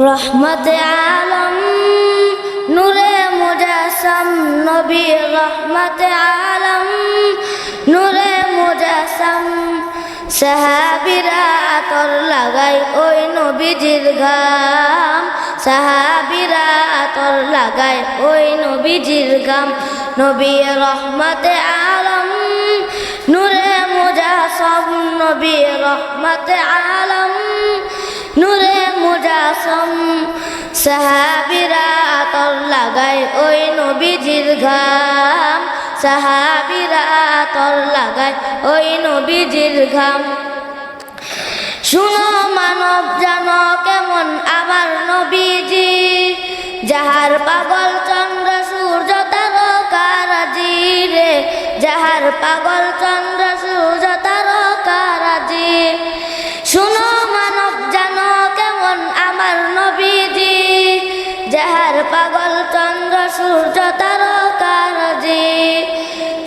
রহমতে আলম নূরে মুজাসসাম নবী রহমতে আলম নূরে মুজাসসাম সাহাবীরা আতর লাগায় ওই নবীজির ঘাম সাহাবীরা আতর লাগায় ওই নবীজির ঘাম নবী রহমতে আলম নূরে মুজাসসাম নবী রহমতে আলম নূরে মুজাসসাম সাহাবীরা আতর লাগায় ওই নবীজির ঘাম সাহাবীরা আতর লাগায় ওই নবীজির ঘাম শুনো মানব জানো কেমন আমার নবীজি যাহার পাগল চন্দ্র সূর্য তারকারাজি রে যাহার পাগল চন্দ্র সূর্য তারকারাজি শুনো মানব জানো কেমন আমার নবীজি যাহার পাগল চন্দ্র সূর্য তারকারাজি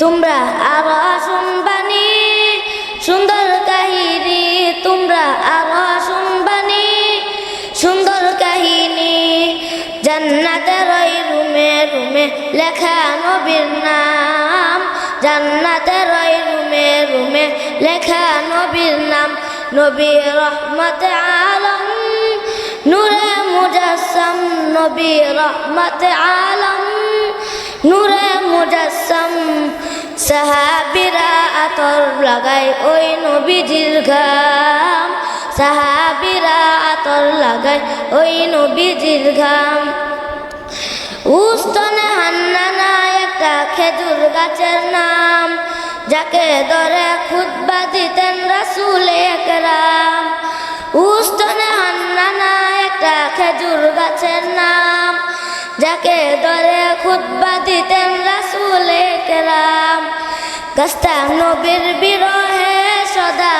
তোমরা আরো শুনবানি সুন্দর কাহিনী তোমরা আরো শুনবানি সুন্দর কাহিনী জান্নাতের ওই রুমে রুমে লেখা নবীর নাম জান্নাতের ওই রুমে রুমে লেখা নবীর নাম নবী রহমতে আলম নূরে মুজাসসাম নবী রহমতে আলম নূরে মুজাসসাম সাহাবীরা আতর লাগায় ওই নবীজির ঘাম সাহাবীরা আতর লাগায় ওই নবীজির ঘাম উস্তনে হান্নানা একটা খেজুর গাছের নাম যাকে ধরে খুতবা দিতেন রাসূল একরাম উস্তনে হান্নানা একটা খেজুর গাছের নাম যাকে ধরে খুতবা দিতেন রাসূল একরাম গাছটা নবীর বিরহে সদা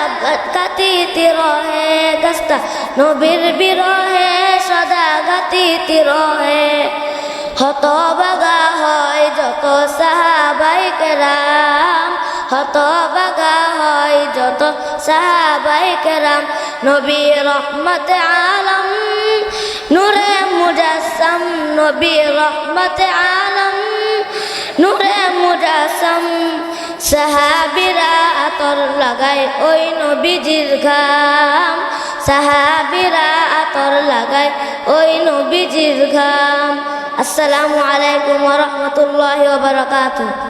কাঁদিতে রহে গাছটা নবীর বিরহে সদা কাঁদিতে রহে হতবাগা হয় যত সাহাবায়ে কেরাম হতবাগা হয় যত সাহাবায়ে কেরাম নবী রহমতে আলম নূরে মুজাসসাম নবী রহমতে আলম নূরে মুজাসসাম সাহাবীরা আতর লাগায় ওই নবীজির ঘাম সাহাবীরা আতর লাগায় ওই নবীজির ঘাম আসসালামু আলাইকুম ওয়া রাহমাতুল্লাহি ওয়া বারাকাতুহু।